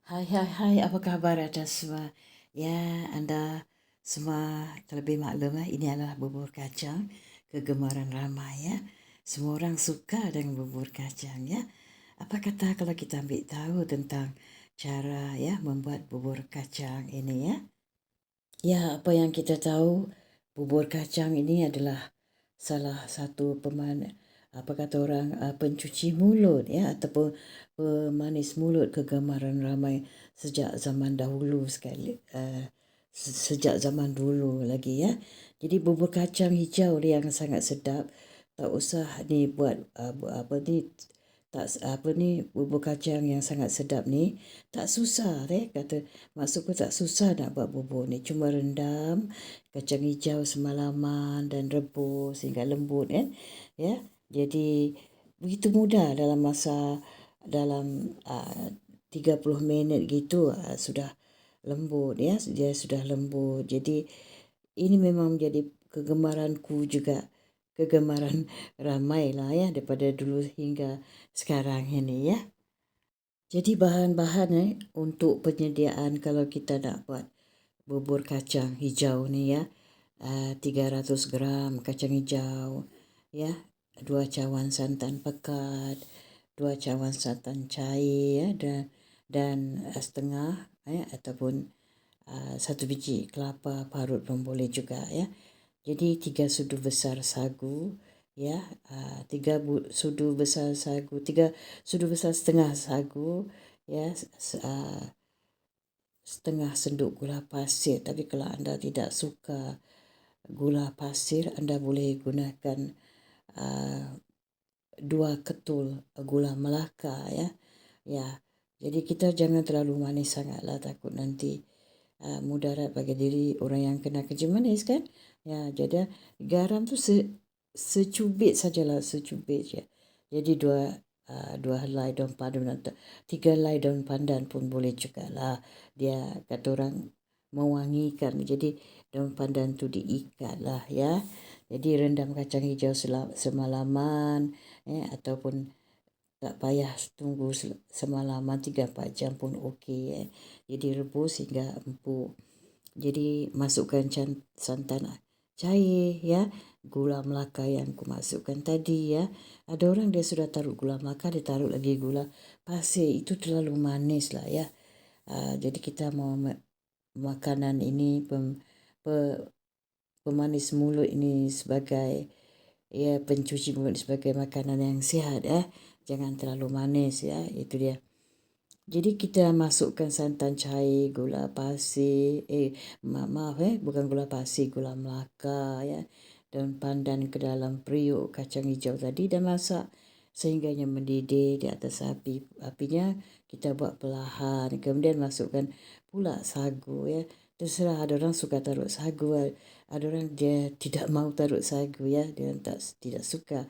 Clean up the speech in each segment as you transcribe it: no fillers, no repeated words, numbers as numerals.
Hai, apa kabar anda semua? Ya, anda semua terlebih maklum ini adalah bubur kacang kegemaran ramai ya. Semua orang suka dengan bubur kacang ya. Apa kata kalau kita ambil tahu tentang cara ya membuat bubur kacang ini ya? Ya, apa yang kita tahu bubur kacang ini adalah salah satu apa kata orang pencuci mulut ya ataupun pemanis mulut kegemaran ramai sejak zaman dahulu sekali sejak zaman dulu lagi ya. Jadi bubur kacang hijau ni yang sangat sedap. Tak usah ni buat apa ni tak apa ni bubur kacang yang sangat sedap ni tak susah kata maksudku tak susah nak buat bubur ni, cuma rendam kacang hijau semalaman dan rebus hingga lembut kan ya. Jadi begitu mudah dalam 30 minit gitu sudah lembut ya, dia sudah lembut. Jadi ini memang menjadi kegemaranku juga, kegemaran ramai lah ya daripada dulu hingga sekarang ini ya. Jadi bahan-bahan untuk penyediaan kalau kita nak buat bubur kacang hijau ni ya, 300 gram kacang hijau ya, 2 cawan santan pekat, 2 cawan santan cair ya, dan setengah ataupun 1 biji kelapa parut pun boleh juga ya. Jadi 3 sudu besar sagu ya, 3 sudu besar sagu, 3 sudu besar setengah sagu ya, setengah senduk gula pasir. Tapi kalau anda tidak suka gula pasir, anda boleh gunakan 2 ketul gula Melaka ya. Ya. Jadi kita jangan terlalu manis sangatlah, takut nanti mudarat bagi diri orang yang kena kencing manis kan. Ya, jadi garam tu secubit sajalah, secubit je. Jadi 2 helai daun pandan atau 3 helai daun pandan pun boleh jugalah. Dia kata orang mewangikan. Jadi daun pandan tu diikatlah ya. Jadi rendam kacang hijau semalaman ataupun tak payah tunggu semalaman 3-4 jam pun okey. Jadi rebus hingga empuk. Jadi masukkan santan cair ya, gula Melaka yang aku masukkan tadi ya. Ada orang dia sudah taruh gula Melaka, dia taruh lagi gula pasir. Itu terlalu manis lah ya. Jadi kita mau makanan ini pemanis mulut ini sebagai ya, pencuci mulut sebagai makanan yang sihat ya. Jangan terlalu manis ya, itu dia. Jadi kita masukkan santan cair, gula pasir, maaf bukan gula pasir, gula Melaka ya, daun pandan ke dalam periuk kacang hijau tadi dan masak sehingganya mendidih di atas api. Apinya kita buat perlahan. Kemudian masukkan pula sagu ya. Terserah, ada orang suka taruh sagu, ada orang dia tidak mau taruh sagu ya, dia tidak suka.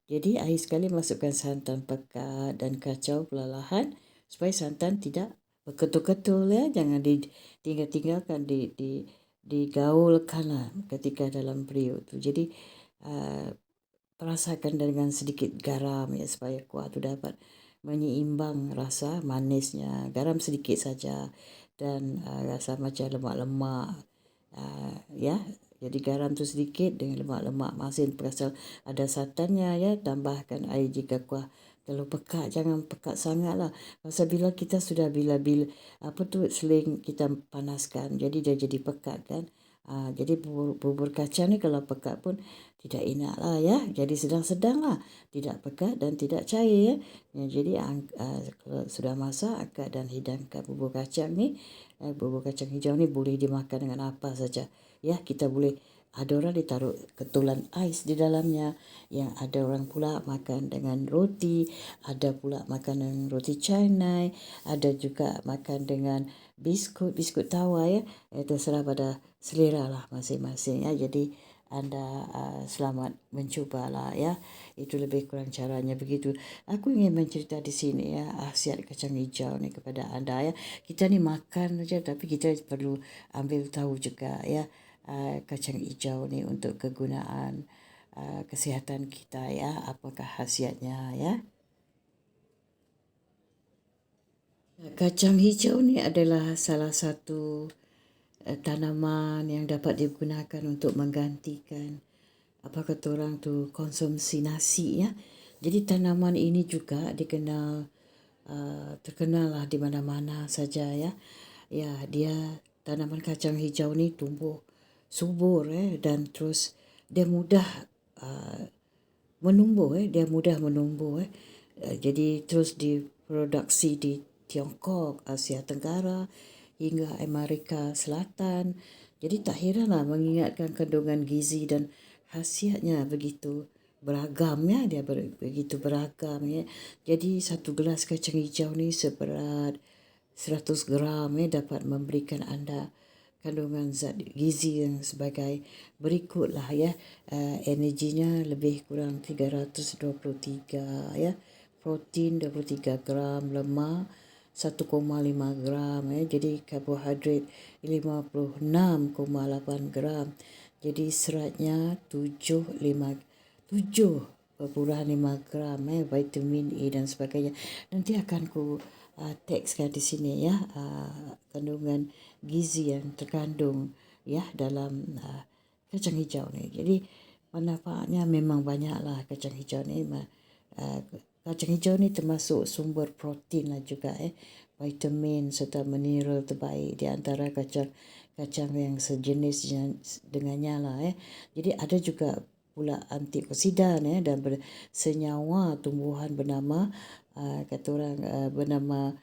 Jadi akhir sekali masukkan santan pekat dan kacau perlahan supaya santan tidak berketul-ketul ya, jangan ditinggalkan digaulkanlah ketika dalam periuk tu. Jadi perasakan dengan sedikit garam ya supaya kuah tu dapat menyeimbang rasa manisnya. Garam sedikit saja dan rasa macam lemak-lemak ya. Jadi garam tu sedikit dengan lemak-lemak masin pasal ada santannya ya. Tambahkan air jika kuah terlalu pekat, jangan pekat sangatlah. Pasal bila kita sudah bila apa tu seling kita panaskan, jadi dia jadi pekat kan. Jadi bubur kacang ni kalau pekat pun tidak enak lah ya. Jadi sedang-sedanglah, tidak pekat dan tidak cair ya. Jadi kalau sudah masak, angkat dan hidangkan bubur kacang ni. Bubur kacang hijau ni boleh dimakan dengan apa saja. Ya, kita boleh, ada orang ditaruh ketulan ais di dalamnya, yang ada orang pula makan dengan roti, ada pula makan dengan roti canai, ada juga makan dengan biskut tawa ya. Terserah pada selera lah masing-masing ya. Jadi anda selamat mencubalah ya. Itu lebih kurang caranya begitu. Aku ingin mencerita di sini ya khasiat kacang hijau ni kepada anda ya. Kita ni makan saja tapi kita perlu ambil tahu juga ya kacang hijau ni untuk kegunaan kesihatan kita ya. Apakah khasiatnya ya? Kacang hijau ni adalah salah satu tanaman yang dapat digunakan untuk menggantikan apa kata orang tu konsumsi nasi ya. Jadi tanaman ini juga dikenal terkenal lah di mana-mana saja ya. Ya, dia tanaman kacang hijau ni tumbuh subur dan terus dia mudah uh, menumbuh dia mudah menumbuh jadi terus diproduksi di Tiongkok, Asia Tenggara hingga Amerika Selatan. Jadi tak heranlah mengingatkan kandungan gizi dan khasiatnya begitu beragam ya, dia begitu beragam ya. Jadi satu gelas kacang hijau ni seberat 100 gram dapat memberikan anda kandungan zat gizi yang sebagai berikutlah ya. Energinya lebih kurang 323 ya. Protein 23 gram, lemak 1,5 gram ya. Jadi karbohidrat 56,8 gram. Jadi seratnya 7,5 gram vitamin A dan sebagainya. Nanti akan ku tekskan di sini ya kandungan gizi yang terkandung ya dalam kacang hijau ni. Jadi manfaatnya memang banyaklah kacang hijau ni. Kacang hijau ni termasuk sumber protein lah juga vitamin serta mineral terbaik di antara kacang yang sejenis dengannya lah Jadi ada juga pula antioksidan dan senyawa tumbuhan bernama kata orang bernama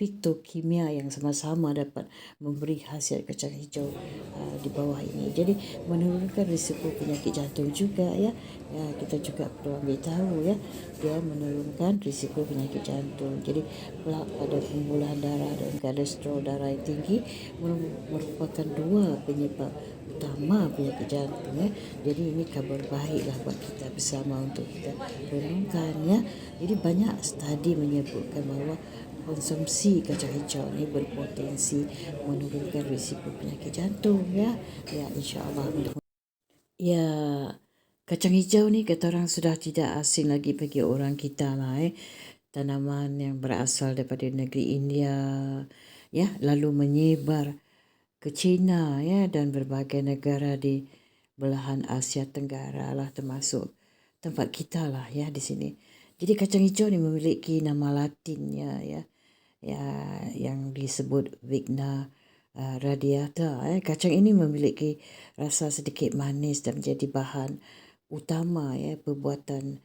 fitokimia yang sama-sama dapat memberi khasiat kacang hijau di bawah ini. Jadi menurunkan risiko penyakit jantung juga ya. Kita juga perlu ambil tahu ya, dia menurunkan risiko penyakit jantung. Jadi plak pada pembuluhan darah dan kolesterol darah yang tinggi merupakan dua penyebab utama penyakit jantung Jadi ini kabar baiklah buat kita bersama untuk kita renungkan ya. Jadi banyak studi menyebutkan bahawa konsumsi kacang hijau ni berpotensi menurunkan risiko penyakit jantung ya. Ya insya-Allah. Ya, kacang hijau ni kata orang sudah tidak asing lagi bagi orang kita lah Tanaman yang berasal daripada negeri India ya, lalu menyebar ke China ya dan berbagai negara di belahan Asia Tenggara lah, termasuk tempat kita lah ya di sini. Jadi kacang hijau ni memiliki nama latinnya ya yang disebut Vigna radiata. Kacang ini memiliki rasa sedikit manis dan menjadi bahan utama perbuatan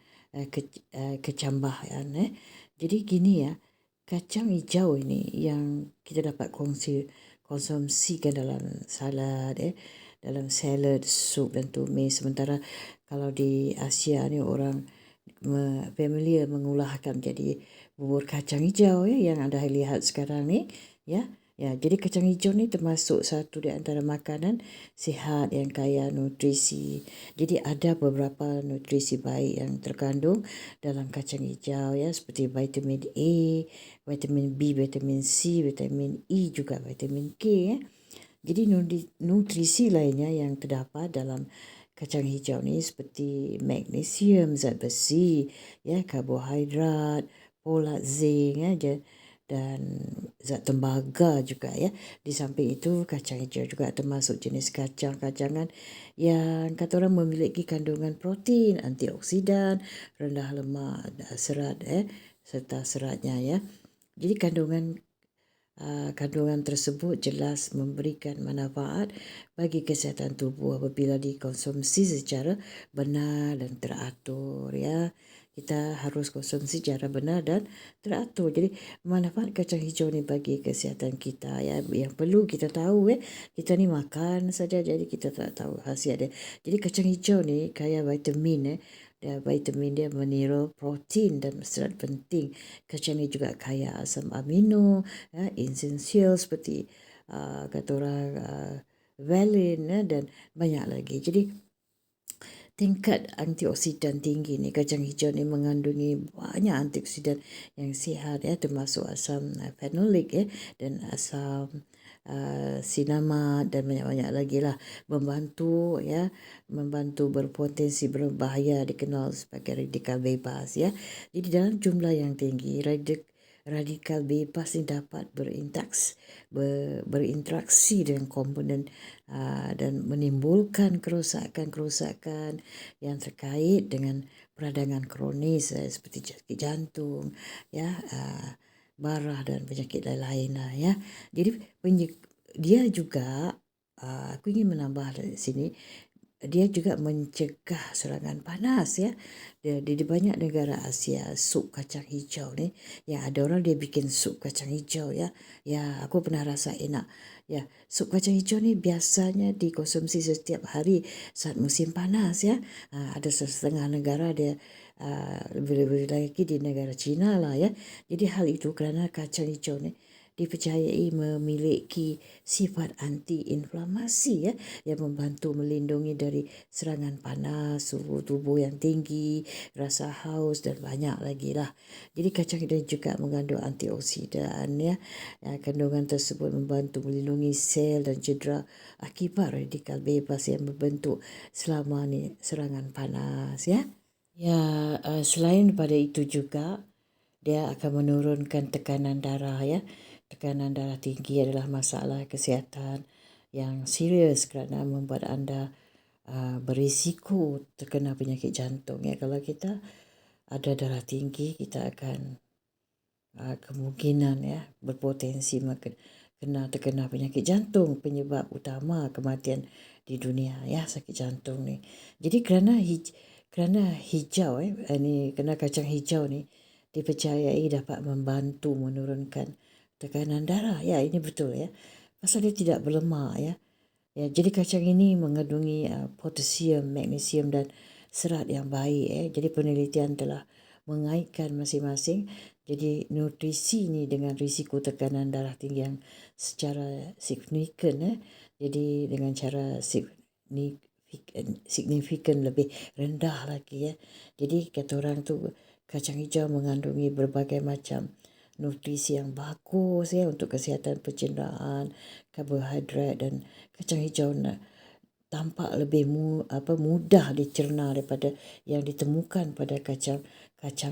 kecambahan. Jadi gini ya, kacang hijau ini yang kita dapat konsumsikan dalam salad dalam salad, sup dan tumis. Sementara kalau di Asia ni orang familiar mengolahkan jadi bubur kacang hijau yang anda lihat sekarang ni ya. Jadi kacang hijau ni termasuk satu di antara makanan sihat yang kaya nutrisi. Jadi ada beberapa nutrisi baik yang terkandung dalam kacang hijau ya, seperti vitamin A, vitamin B, vitamin C, vitamin E juga vitamin K Jadi nutrisi lainnya yang terdapat dalam kacang hijau ni seperti magnesium, zat besi, karbohidrat, folat, zinc dan zat tembaga juga ya. Di samping itu kacang hijau juga termasuk jenis kacang-kacangan yang kata orang memiliki kandungan protein, antioksidan, rendah lemak, serat serta seratnya ya. Jadi kandungan tersebut jelas memberikan manfaat bagi kesihatan tubuh apabila dikonsumsi secara benar dan teratur ya. Kita harus konsumsi secara benar dan teratur. Jadi manfaat kacang hijau ni bagi kesihatan kita ya, yang perlu kita tahu kita ni makan saja jadi kita tak tahu khasiat dia. Jadi kacang hijau ni kaya vitamin vitamin dia, mineral, protein dan serat penting. Kacang ni juga kaya asam amino, esensial seperti kata orang valine dan banyak lagi. Jadi tingkat antioksidan tinggi ni, kacang hijau ni mengandungi banyak antioksidan yang sihat termasuk asam fenolik dan asam sinamat dan banyak-banyak lagi lah, membantu berpotensi berbahaya dikenal sebagai radikal bebas Jadi dalam jumlah yang tinggi radikal bebas ni dapat berinteraksi dengan komponen dan menimbulkan kerosakan-kerosakan yang terkait dengan peradangan kronis seperti sakit jantung, marah dan penyakit lain-lain lah ya. Jadi dia juga aku ingin menambah dari sini, dia juga mencegah serangan panas ya. Di banyak negara Asia, sup kacang hijau ni, yang ada orang dia bikin sup kacang hijau ya. Ya, aku pernah rasa enak. Ya, sup kacang hijau ni biasanya dikonsumsi setiap hari saat musim panas ya. Ada setengah negara dia lebih-lebih lagi di negara China lah ya. Jadi hal itu kerana kacang hijau ni dipercayai memiliki sifat anti-inflamasi ya, yang membantu melindungi dari serangan panas, suhu tubuh yang tinggi, rasa haus dan banyak lagi lah. Jadi kacang hijau juga mengandung antioksidan ya. Kandungan tersebut membantu melindungi sel dan cedera akibat radikal bebas yang berbentuk selama ni serangan panas ya. Ya, selain daripada itu juga dia akan menurunkan tekanan darah ya. Tekanan darah tinggi adalah masalah kesihatan yang serius kerana membuat anda berisiko terkena penyakit jantung ya. Kalau kita ada darah tinggi, kita akan kemungkinan ya berpotensi terkena penyakit jantung, penyebab utama kematian di dunia ya, sakit jantung ni. Jadi kerana hijau kerana kacang hijau ni dipercayai dapat membantu menurunkan tekanan darah. Ya, ini betul ya. Pasal dia tidak berlemak ya. Ya, jadi kacang ini mengandungi potasium, magnesium dan serat yang baik. Jadi penelitian telah mengaitkan masing-masing. Jadi nutrisi ini dengan risiko tekanan darah tinggi yang secara signifikan. Jadi dengan cara signifikan lebih rendah lagi ya. Jadi kata orang tu kacang hijau mengandungi berbagai macam nutrisi yang bagus ya untuk kesihatan pencernaan, karbohidrat, dan kacang hijau tampak lebih mudah dicerna daripada yang ditemukan pada kacang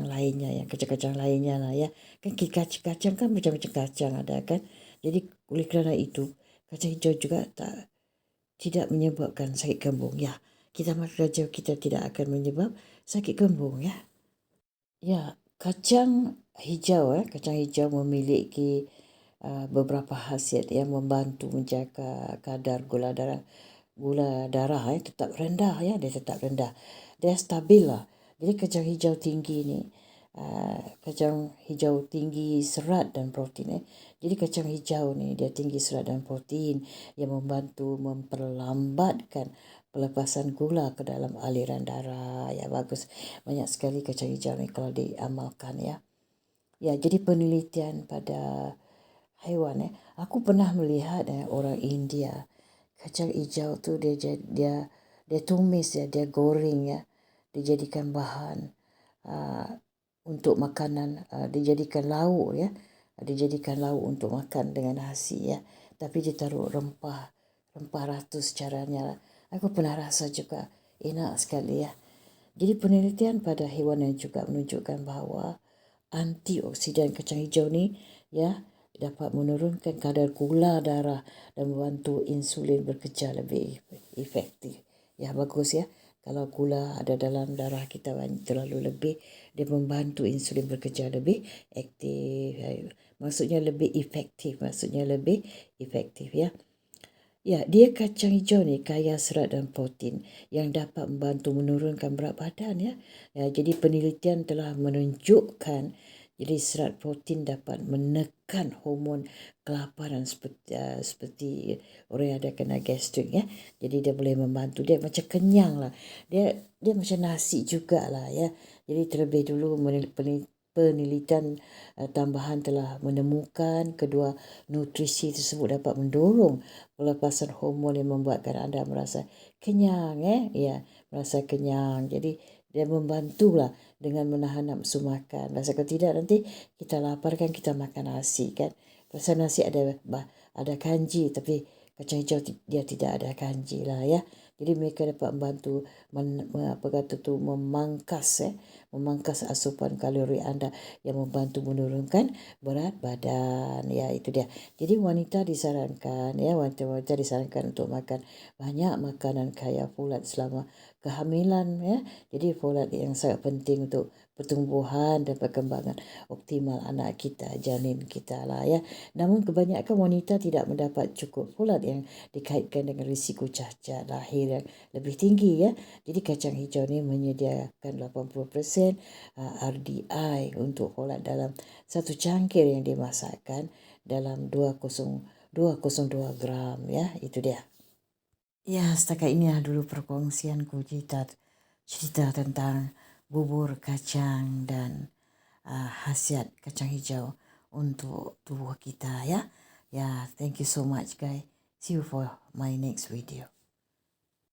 lainnya, yang kacang-kacang lainnya lah ya. Kan kacang kan macam-macam kacang ada kan. Jadi oleh kerana itu kacang hijau juga tidak menyebabkan sakit kembung ya. Kita makan kacang kita tidak akan menyebab sakit kembung ya. Ya, kacang hijau memiliki beberapa khasiat yang membantu menjaga kadar gula darah tetap rendah ya, dia tetap rendah. Dia stabil lah. Jadi kacang hijau tinggi ni, kacang hijau tinggi serat dan protein Jadi kacang hijau ni dia tinggi serat dan protein yang membantu memperlambatkan pelepasan gula ke dalam aliran darah. Ya, bagus. Banyak sekali kacang hijau ni kalau diamalkan ya. Ya, jadi penelitian pada haiwan aku pernah melihat orang India kacang hijau tu dia tumis ya, dia goreng ya, dijadikan bahan untuk makanan, dijadikan lauk ya, dijadikan lauk untuk makan dengan nasi ya. Tapi dia taruh rempah ratus caranya. Aku pernah rasa juga enak sekali ya. Jadi penelitian pada haiwan yang juga menunjukkan bahawa antioksidan kacang hijau ni ya dapat menurunkan kadar gula darah dan membantu insulin bekerja lebih efektif. Ya, bagus ya. Kalau gula ada dalam darah kita terlalu lebih, dia membantu insulin bekerja lebih aktif. Maksudnya lebih efektif ya. Ya, dia kacang hijau ni kaya serat dan protein yang dapat membantu menurunkan berat badan ya. Jadi penelitian telah menunjukkan jadi serat protein dapat menekan hormon kelaparan seperti orang yang ada kena gastrik ya. Jadi dia boleh membantu, dia macam kenyang lah. Dia macam nasi jugalah ya. Jadi terlebih dulu penelitian tambahan telah menemukan kedua nutrisi tersebut dapat mendorong pelepasan hormon yang membuatkan anda merasa kenyang ya, merasa kenyang. Jadi dia membantulah dengan menahan nafsu makan. Kalau tidak nanti kita lapar kan kita makan nasi kan. Pasal nasi ada kanji tapi kacang hijau dia tidak ada kanji lah ya. Jadi mereka dapat membantu memangkas asupan kalori anda yang membantu menurunkan berat badan. Ya, itu dia. Jadi wanita disarankan untuk makan banyak makanan kaya folat selama kehamilan ya. Jadi folat yang sangat penting untuk pertumbuhan dan perkembangan optimal anak kita, janin kita lah ya. Namun kebanyakan wanita tidak mendapat cukup folat yang dikaitkan dengan risiko cacat lahir yang lebih tinggi ya. Jadi kacang hijau ni menyediakan 80% RDI untuk folat dalam satu cangkir yang dimasakkan dalam 202 gram ya. Itu dia. Ya, setakat ini dulu perkongsianku cerita tentang bubur kacang dan khasiat kacang hijau untuk tubuh kita ya. Ya, thank you so much guys. See you for my next video.